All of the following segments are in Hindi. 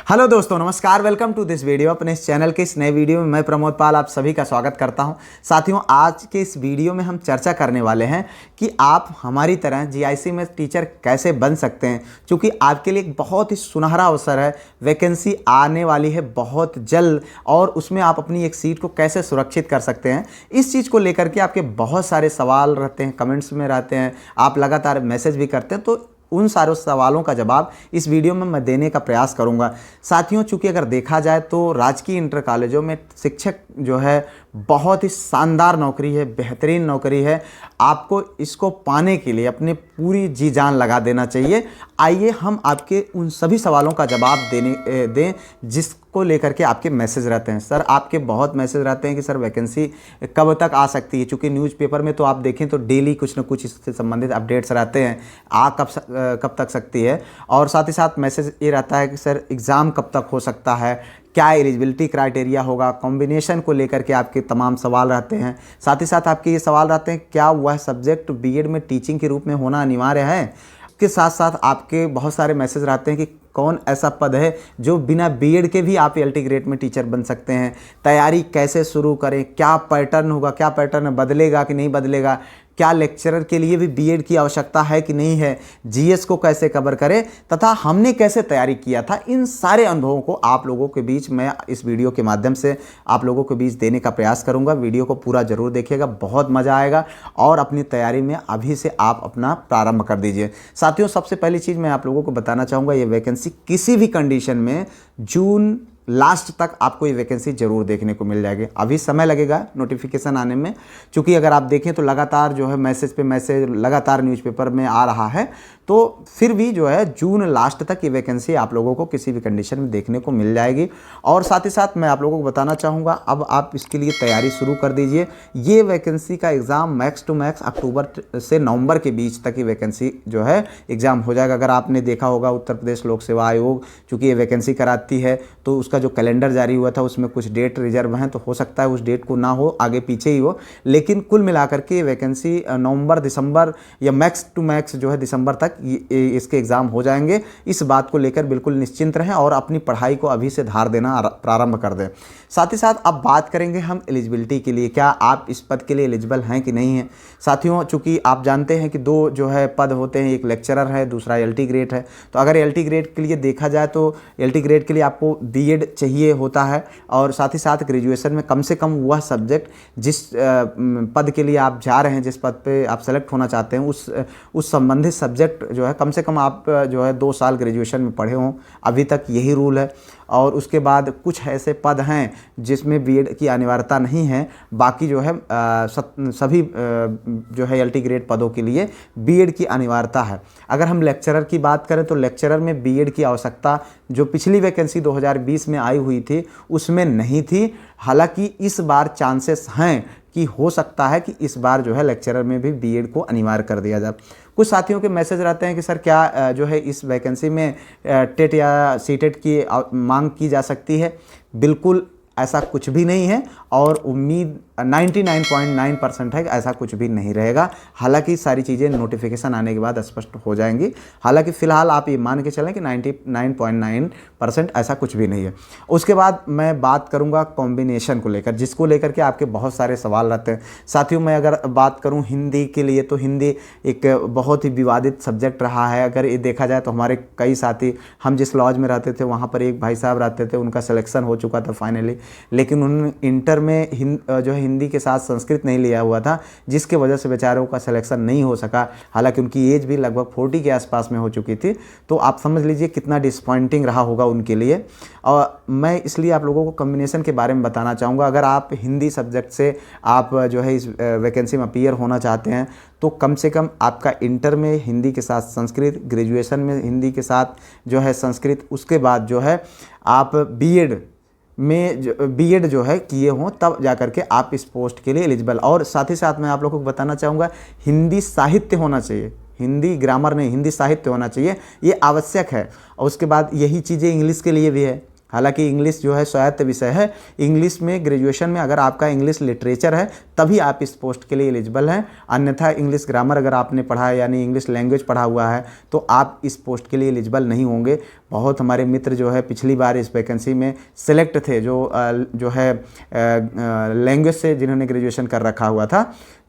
हेलो दोस्तों, नमस्कार। Welcome to this video. अपने इस चैनल के इस नए वीडियो में मैं प्रमोद पाल आप सभी का स्वागत करता हूं। साथियों, आज के इस वीडियो में हम चर्चा करने वाले हैं कि आप हमारी तरह जीआईसी में टीचर कैसे बन सकते हैं, क्योंकि आपके लिए एक बहुत ही सुनहरा अवसर है। वैकेंसी आने वाली है बहुत जल्द और उसमें आप अपनी एक सीट को कैसे सुरक्षित कर सकते हैं, इस चीज़ को लेकर के आपके बहुत सारे सवाल रहते हैं, कमेंट्स में रहते हैं, आप लगातार मैसेज भी करते हैं। तो उन सारे सवालों का जवाब इस वीडियो में मैं देने का प्रयास करूंगा। साथियों, चूंकि अगर देखा जाए तो राजकीय इंटर कॉलेजों में शिक्षक जो है बहुत ही शानदार नौकरी है, बेहतरीन नौकरी है। आपको इसको पाने के लिए अपनी पूरी जी जान लगा देना चाहिए। आइए हम आपके उन सभी सवालों का जवाब दें जिसको लेकर के आपके मैसेज रहते हैं। सर, आपके बहुत मैसेज रहते हैं कि सर वैकेंसी कब तक आ सकती है, क्योंकि न्यूज़पेपर में तो आप देखें तो डेली कुछ ना कुछ इससे संबंधित अपडेट्स रहते हैं, कब तक सकती है। और साथ ही साथ मैसेज ये रहता है कि सर एग्ज़ाम कब तक हो सकता है, क्या एलिजिबिलिटी क्राइटेरिया होगा, कॉम्बिनेशन को लेकर के आपके तमाम सवाल रहते हैं। साथ ही साथ आपके ये सवाल रहते हैं क्या वह सब्जेक्ट बीएड में टीचिंग के रूप में होना अनिवार्य है। इसके साथ साथ आपके बहुत सारे मैसेज रहते हैं कि कौन ऐसा पद है जो बिना बीएड के भी आप एलटी ग्रेड में टीचर बन सकते हैं, तैयारी कैसे शुरू करें, क्या पैटर्न होगा, क्या पैटर्न बदलेगा कि नहीं बदलेगा, क्या लेक्चरर के लिए भी बीएड की आवश्यकता है कि नहीं है, जीएस को कैसे कवर करें तथा हमने कैसे तैयारी किया था। इन सारे अनुभवों को आप लोगों के बीच मैं इस वीडियो के माध्यम से आप लोगों के बीच देने का प्रयास करूंगा। वीडियो को पूरा जरूर देखिएगा, बहुत मज़ा आएगा और अपनी तैयारी में अभी से आप अपना प्रारंभ कर दीजिए। साथियों, सबसे पहली चीज़ मैं आप लोगों को बताना चाहूँगा, ये वैकेंसी किसी भी कंडीशन में जून लास्ट तक आपको ये वैकेंसी जरूर देखने को मिल जाएगी। अभी समय लगेगा नोटिफिकेशन आने में, क्योंकि अगर आप देखें तो लगातार जो है मैसेज पे मैसेज लगातार न्यूज़पेपर में आ रहा है। तो फिर भी जो है जून लास्ट तक ये वैकेंसी आप लोगों को किसी भी कंडीशन में देखने को मिल जाएगी। और साथ ही साथ मैं आप लोगों को बताना चाहूँगा, अब आप इसके लिए तैयारी शुरू कर दीजिए। ये वैकेंसी का एग्ज़ाम मैक्स टू मैक्स अक्टूबर से नवंबर के बीच तक ये वैकेंसी जो है एग्ज़ाम हो जाएगा। अगर आपने देखा होगा उत्तर प्रदेश लोक सेवा आयोग चूँकि ये वैकेंसी कराती है, तो उसका जो कैलेंडर जारी हुआ था उसमें कुछ डेट रिजर्व हैं, तो हो सकता है उस डेट को ना हो, आगे पीछे ही हो। लेकिन कुल मिलाकर के वैकेंसी नवंबर दिसंबर या मैक्स टू मैक्स जो है दिसंबर तक इसके एग्ज़ाम हो जाएंगे। इस बात को लेकर बिल्कुल निश्चिंत रहें और अपनी पढ़ाई को अभी से धार देना प्रारंभ कर दें। साथ ही साथ अब बात करेंगे हम एलिजिबिलिटी के लिए, क्या आप इस पद के लिए एलिजिबल हैं कि नहीं हैं। साथियों, चूँकि आप जानते हैं कि दो जो है पद होते हैं, एक लेक्चरर है, दूसरा एलटी ग्रेड है। तो अगर एलटी ग्रेड के लिए देखा जाए तो एलटी ग्रेड के लिए आपको बीएड चाहिए होता है और साथ ही साथ ग्रेजुएशन में कम से कम वह सब्जेक्ट जिस पद के लिए आप जा रहे हैं, जिस पद पे आप सेलेक्ट होना चाहते हैं, उस संबंधित सब्जेक्ट जो है कम से कम आप जो है 2 साल ग्रेजुएशन में पढ़े हों। अभी तक यही रूल है। और उसके बाद कुछ ऐसे पद हैं जिसमें बीएड की अनिवार्यता नहीं है, बाकी जो है सभी जो है एलटी ग्रेड पदों के लिए बीएड की अनिवार्यता है। अगर हम लेक्चरर की बात करें तो लेक्चरर में बीएड की आवश्यकता जो पिछली वैकेंसी 2020 में आई हुई थी उसमें नहीं थी। हालांकि इस बार चांसेस हैं कि हो सकता है कि इस बार जो है लेक्चरर में भी बीएड को अनिवार्य कर दिया जाए। कुछ साथियों के मैसेज रहते हैं कि सर क्या जो है इस वैकेंसी में टेट या सीटेट की मांग की जा सकती है। बिल्कुल ऐसा कुछ भी नहीं है और उम्मीद 99.9% है कि ऐसा कुछ भी नहीं रहेगा। हालांकि सारी चीज़ें नोटिफिकेशन आने के बाद स्पष्ट हो जाएंगी। हालांकि फ़िलहाल आप ये मान के चलें कि 99.9% ऐसा कुछ भी नहीं है। उसके बाद मैं बात करूंगा कॉम्बिनेशन को लेकर, जिसको लेकर के आपके बहुत सारे सवाल रहते हैं। साथियों, मैं अगर बात करूं हिंदी के लिए तो हिंदी एक बहुत ही विवादित सब्जेक्ट रहा है। अगर ये देखा जाए तो हमारे कई साथी, हम जिस लॉज में रहते थे वहाँ पर एक भाई साहब रहते थे, उनका सिलेक्शन हो चुका था फाइनली, लेकिन उन्होंने इंटर में जो है हिंदी के साथ संस्कृत नहीं लिया हुआ था, जिसके वजह से बेचारों का सिलेक्शन नहीं हो सका। हालांकि उनकी एज भी लगभग 40 के आसपास में हो चुकी थी। तो आप समझ लीजिए कितना डिसअपॉइंटिंग रहा होगा उनके लिए। और मैं इसलिए आप लोगों को कॉम्बिनेशन के बारे में बताना चाहूँगा। अगर आप हिंदी सब्जेक्ट से आप जो है इस वैकेंसी में अपीयर होना चाहते हैं तो कम से कम आपका इंटर में हिंदी के साथ संस्कृत, ग्रेजुएशन में हिंदी के साथ जो है संस्कृत, उसके बाद जो है आप बीएड जो है किए हों, तब जाकर के आप इस पोस्ट के लिए एलिजिबल। और साथ ही साथ मैं आप लोगों को बताना चाहूँगा हिंदी साहित्य होना चाहिए, हिंदी ग्रामर नहीं, हिंदी साहित्य होना चाहिए, ये आवश्यक है। और उसके बाद यही चीज़ें इंग्लिश के लिए भी है। हालांकि इंग्लिश जो है स्वायत्त विषय है, इंग्लिश में ग्रेजुएशन में अगर आपका इंग्लिश लिटरेचर है तभी आप इस पोस्ट के लिए एलिजिबल हैं, अन्यथा इंग्लिश ग्रामर अगर आपने पढ़ा है यानी इंग्लिश लैंग्वेज पढ़ा हुआ है तो आप इस पोस्ट के लिए एलिजिबल नहीं होंगे। बहुत हमारे मित्र जो है पिछली बार इस वैकेंसी में सिलेक्ट थे जो है लैंग्वेज से जिन्होंने ग्रेजुएशन कर रखा हुआ था,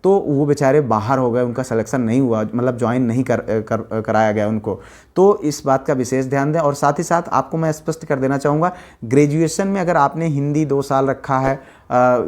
तो वो बेचारे बाहर हो गए, उनका सिलेक्शन नहीं हुआ, मतलब ज्वाइन नहीं कराया गया उनको। तो इस बात का विशेष ध्यान दें। और साथ ही साथ आपको मैं स्पष्ट कर देना चाहूँगा, ग्रेजुएशन में अगर आपने हिंदी 2 साल रखा है,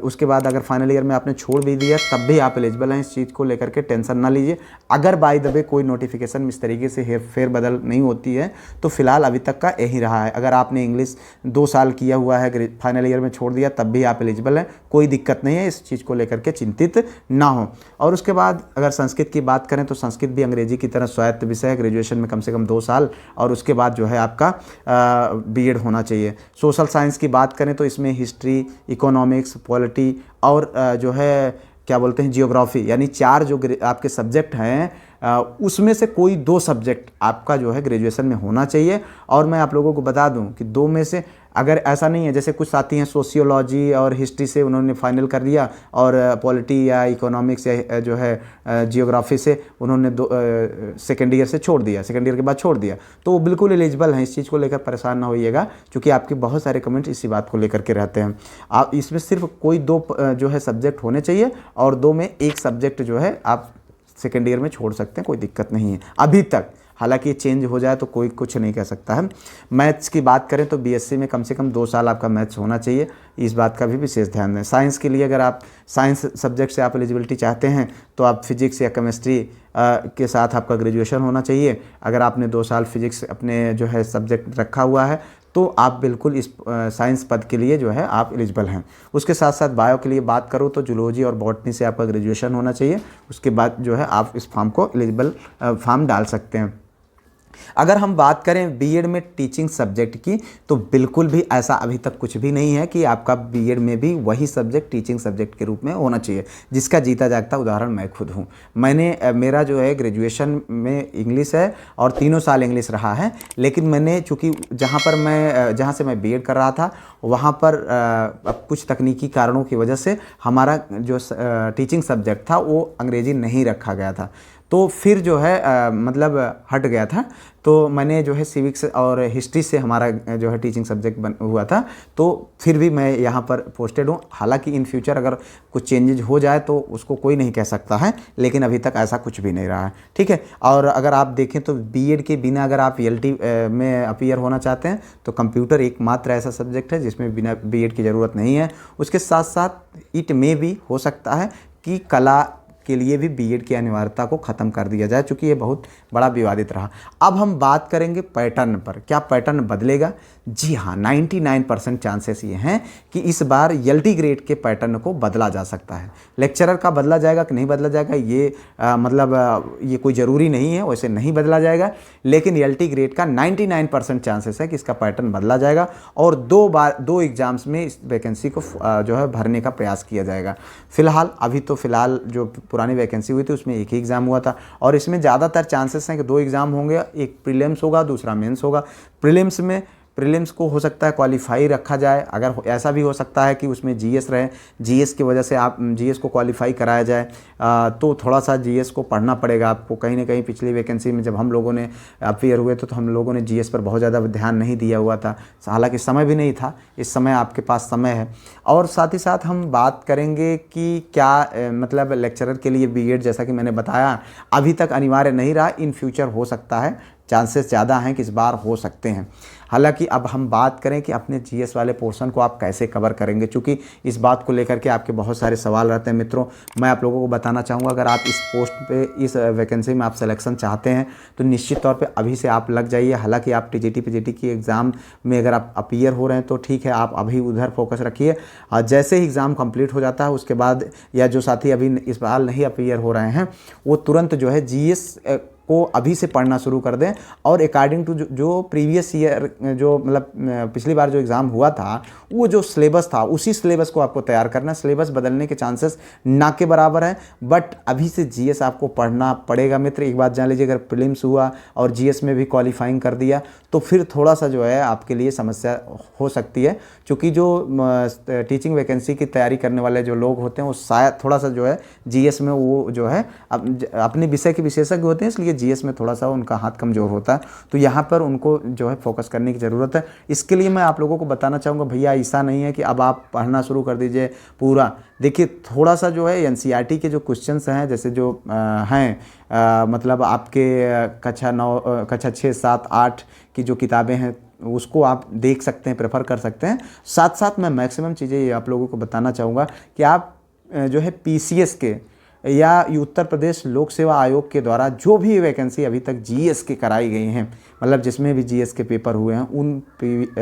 उसके बाद अगर फाइनल ईयर में आपने छोड़ भी दिया तब भी आप एलिजिबल हैं, इस चीज़ को लेकर के टेंशन ना लीजिए। अगर बाय द वे कोई नोटिफिकेशन इस तरीके से फेरबदल नहीं होती है तो फिलहाल अभी तक का यही रहा है। अगर आपने इंग्लिश 2 साल किया हुआ है, फाइनल ईयर में छोड़ दिया तब भी आप एलिजिबल हैं, कोई दिक्कत नहीं है, इस चीज़ को लेकर के चिंतित ना हो। और उसके बाद अगर संस्कृत की बात करें तो संस्कृत भी अंग्रेजी की तरह स्वायत्त विषय है, ग्रेजुएशन में कम से कम 2 साल और उसके बाद जो है आपका बीएड होना चाहिए। सोशल साइंस की बात करें तो इसमें हिस्ट्री, इकोनॉमिक्स, पॉलिटी और जो है क्या बोलते हैं जियोग्राफी, यानी 4 जो आपके सब्जेक्ट हैं उसमें से कोई 2 सब्जेक्ट आपका जो है ग्रेजुएशन में होना चाहिए। और मैं आप लोगों को बता दूं कि 2 में से अगर ऐसा नहीं है, जैसे कुछ साथी हैं सोशियोलॉजी और हिस्ट्री से उन्होंने फाइनल कर दिया और पॉलिटी या इकोनॉमिक्स या जो है जियोग्राफी से उन्होंने सेकेंड ईयर से छोड़ दिया, सेकेंड ईयर के बाद छोड़ दिया, तो वो बिल्कुल एलिजिबल हैं। इस चीज़ को लेकर परेशान ना होइएगा, क्योंकि आपके बहुत सारे कमेंट इसी बात को लेकर के रहते हैं। आप इसमें सिर्फ कोई 2 जो है सब्जेक्ट होने चाहिए और 2 में 1 सब्जेक्ट जो है आप सेकेंड ईयर में छोड़ सकते हैं, कोई दिक्कत नहीं है अभी तक। हालांकि चेंज हो जाए तो कोई कुछ नहीं कह सकता है। मैथ्स की बात करें तो बीएससी में कम से कम 2 साल आपका मैथ्स होना चाहिए, इस बात का भी विशेष ध्यान दें। साइंस के लिए अगर आप साइंस सब्जेक्ट से आप एलिजिबिलिटी चाहते हैं तो आप फिजिक्स या केमिस्ट्री के साथ आपका ग्रेजुएशन होना चाहिए। अगर आपने 2 साल फिजिक्स अपने जो है सब्जेक्ट रखा हुआ है तो आप बिल्कुल इस साइंस पद के लिए जो है आप एलिजिबल हैं। उसके साथ साथ बायो के लिए बात करूँ तो जूलॉजी और बॉटनी से आपका ग्रेजुएशन होना चाहिए, उसके बाद जो है आप इस फॉर्म को एलिजिबल फॉर्म डाल सकते हैं। अगर हम बात करें बीएड में टीचिंग सब्जेक्ट की तो बिल्कुल भी ऐसा अभी तक कुछ भी नहीं है कि आपका बीएड में भी वही सब्जेक्ट टीचिंग सब्जेक्ट के रूप में होना चाहिए, जिसका जीता जागता उदाहरण मैं खुद हूँ। मेरा जो है ग्रेजुएशन में इंग्लिश है और 3 साल इंग्लिश रहा है, लेकिन मैंने चूँकि जहाँ से मैं बीएड कर रहा था वहाँ पर अब कुछ तकनीकी कारणों की वजह से हमारा जो टीचिंग सब्जेक्ट था वो अंग्रेजी नहीं रखा गया था, तो फिर जो है मतलब हट गया था। तो मैंने जो है सिविक्स और हिस्ट्री से हमारा जो है टीचिंग सब्जेक्ट हुआ था, तो फिर भी मैं यहाँ पर पोस्टेड हूँ। हालांकि इन फ्यूचर अगर कुछ चेंजेज हो जाए तो उसको कोई नहीं कह सकता है, लेकिन अभी तक ऐसा कुछ भी नहीं रहा है, ठीक है। और अगर आप देखें तो बीएड के बिना अगर आप ईएलटी में अपीयर होना चाहते हैं तो कंप्यूटर एकमात्र ऐसा सब्जेक्ट है जिसमें बिना बीएड की ज़रूरत नहीं है। उसके साथ साथ इट में भी हो सकता है कि कला के लिए भी बीएड की अनिवार्यता को ख़त्म कर दिया जाए, चूँकि ये बहुत बड़ा विवादित रहा। अब हम बात करेंगे पैटर्न पर, क्या पैटर्न बदलेगा? जी हाँ, 99% चांसेस ये हैं कि इस बार एलटी ग्रेड के पैटर्न को बदला जा सकता है। लेक्चरर का बदला जाएगा कि नहीं बदला जाएगा ये ये कोई ज़रूरी नहीं है, वैसे नहीं बदला जाएगा, लेकिन एलटी ग्रेड का 99% चांसेस है कि इसका पैटर्न बदला जाएगा और 2 एग्ज़ाम्स में इस वैकेंसी को जो है भरने का प्रयास किया जाएगा। फ़िलहाल जो पुरानी वैकेंसी हुई थी उसमें एक ही एग्ज़ाम हुआ था और इसमें ज़्यादातर चांसेस हैं कि 2 एग्ज़ाम होंगे, एक प्रीलिम्स होगा दूसरा मेंस होगा। प्रीलिम्स को हो सकता है क्वालिफाई रखा जाए, अगर ऐसा भी हो सकता है कि उसमें जीएस रहे, जीएस की वजह से आप जीएस को क्वालिफाई कराया जाए, तो थोड़ा सा जीएस को पढ़ना पड़ेगा आपको। कहीं ना कहीं पिछली वैकेंसी में जब हम लोगों ने अपीयर हुए तो हम लोगों ने जीएस पर बहुत ज़्यादा ध्यान नहीं दिया हुआ था, हालांकि समय भी नहीं था। इस समय आपके पास समय है। और साथ ही साथ हम बात करेंगे कि क्या मतलब लेक्चरर के लिए बीएड, जैसा कि मैंने बताया, अभी तक अनिवार्य नहीं रहा, इन फ्यूचर हो सकता है, चांसेस ज़्यादा हैं कि इस बार हो सकते हैं। हालांकि अब हम बात करें कि अपने जीएस वाले पोर्शन को आप कैसे कवर करेंगे, चूँकि इस बात को लेकर के आपके बहुत सारे सवाल रहते हैं। मित्रों, मैं आप लोगों को बताना चाहूँगा, अगर आप इस पोस्ट पे, इस वैकेंसी में आप सिलेक्शन चाहते हैं तो निश्चित तौर पे अभी से आप लग जाइए। हालांकि आप टीजीटी पीजीटी की एग्ज़ाम में अगर आप अपीयर हो रहे हैं तो ठीक है, आप अभी उधर फोकस रखिए। जैसे ही एग्ज़ाम कंप्लीट हो जाता है उसके बाद, या जो साथी अभी इस बार नहीं अपीयर हो रहे हैं वो तुरंत जो है जीएस को अभी से पढ़ना शुरू कर दें और अकॉर्डिंग टू जो प्रीवियस ईयर जो मतलब पिछली बार जो एग्ज़ाम हुआ था वो जो सिलेबस था उसी सिलेबस को आपको तैयार करना है। सिलेबस बदलने के चांसेस ना के बराबर हैं, बट अभी से जीएस आपको पढ़ना पड़ेगा मित्र। एक बात जान लीजिए, अगर प्रीलिम्स हुआ और जीएस में भी क्वालिफाइंग कर दिया तो फिर थोड़ा सा जो है आपके लिए समस्या हो सकती है, क्योंकि जो टीचिंग वैकेंसी की तैयारी करने वाले जो लोग होते हैं वो शायद थोड़ा सा जो है जीएस में वो जो है अपने विषय के विशेषज्ञ होते हैं, इसलिए जीएस में थोड़ा सा उनका हाथ कमज़ोर होता है। तो यहाँ पर उनको जो है फोकस करने की ज़रूरत है। इसके लिए मैं आप लोगों को बताना चाहूँगा, भैया ऐसा नहीं है कि अब आप पढ़ना शुरू कर दीजिए पूरा। देखिए थोड़ा सा जो है एनसीईआरटी के जो क्वेश्चंस हैं, जैसे जो हैं मतलब आपके कक्षा 6, 7, 8 की जो किताबें हैं उसको आप देख सकते हैं, प्रेफर कर सकते हैं। साथ साथ मैं मैक्सिमम चीज़ें ये आप लोगों को बताना चाहूँगा कि आप जो है पीसीएस के या उत्तर प्रदेश लोक सेवा आयोग के द्वारा जो भी वैकेंसी अभी तक जीएस के कराई गई हैं, मतलब जिसमें भी जीएस के पेपर हुए हैं, उन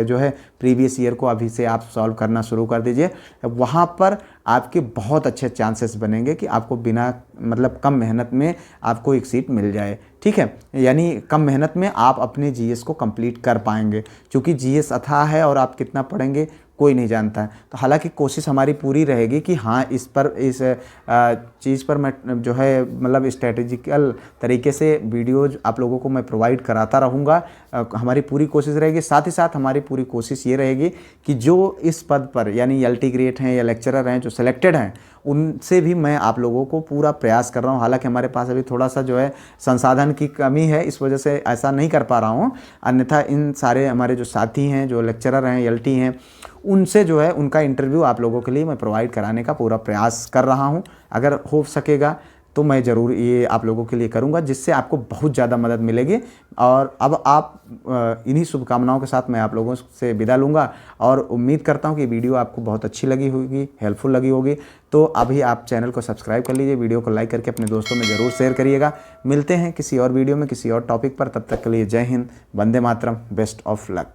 जो है प्रीवियस ईयर को अभी से आप सॉल्व करना शुरू कर दीजिए। वहाँ पर आपके बहुत अच्छे चांसेस बनेंगे कि आपको बिना मतलब कम मेहनत में आपको एक सीट मिल जाए। ठीक है, यानी कम मेहनत में आप अपने जीएस को कंप्लीट कर पाएंगे, क्योंकि जीएस अथाह है और आप कितना पढ़ेंगे कोई नहीं जानता है। तो हालांकि कोशिश हमारी पूरी रहेगी कि हाँ इस चीज़ पर मैं जो है मतलब स्ट्रेटेजिकल तरीके से वीडियोज आप लोगों को मैं प्रोवाइड कराता रहूँगा। हमारी पूरी कोशिश रहेगी। साथ ही साथ हमारी पूरी कोशिश ये रहेगी कि जो इस पद पर यानी एलटी ग्रेड हैं या लेक्चरर हैं जो सिलेक्टेड हैं, उनसे भी मैं आप लोगों को पूरा प्रयास कर रहा हूँ। हालांकि हमारे पास अभी थोड़ा सा जो है संसाधन की कमी है, इस वजह से ऐसा नहीं कर पा रहा हूँ। अन्यथा इन सारे हमारे जो साथी हैं जो लेक्चरर हैं, एलटी हैं, उनसे जो है उनका इंटरव्यू आप लोगों के लिए मैं प्रोवाइड कराने का पूरा प्रयास कर रहा हूँ। अगर हो सकेगा तो मैं ज़रूर ये आप लोगों के लिए करूँगा, जिससे आपको बहुत ज़्यादा मदद मिलेगी। और अब आप इन्हीं शुभकामनाओं के साथ मैं आप लोगों से विदा लूँगा और उम्मीद करता हूँ कि वीडियो आपको बहुत अच्छी लगी होगी, हेल्पफुल लगी होगी। तो अभी आप चैनल को सब्सक्राइब कर लीजिए, वीडियो को लाइक करके अपने दोस्तों में ज़रूर शेयर करिएगा। मिलते हैं किसी और वीडियो में किसी और टॉपिक पर, तब तक के लिए जय Hind, Vande Mataram, best of luck.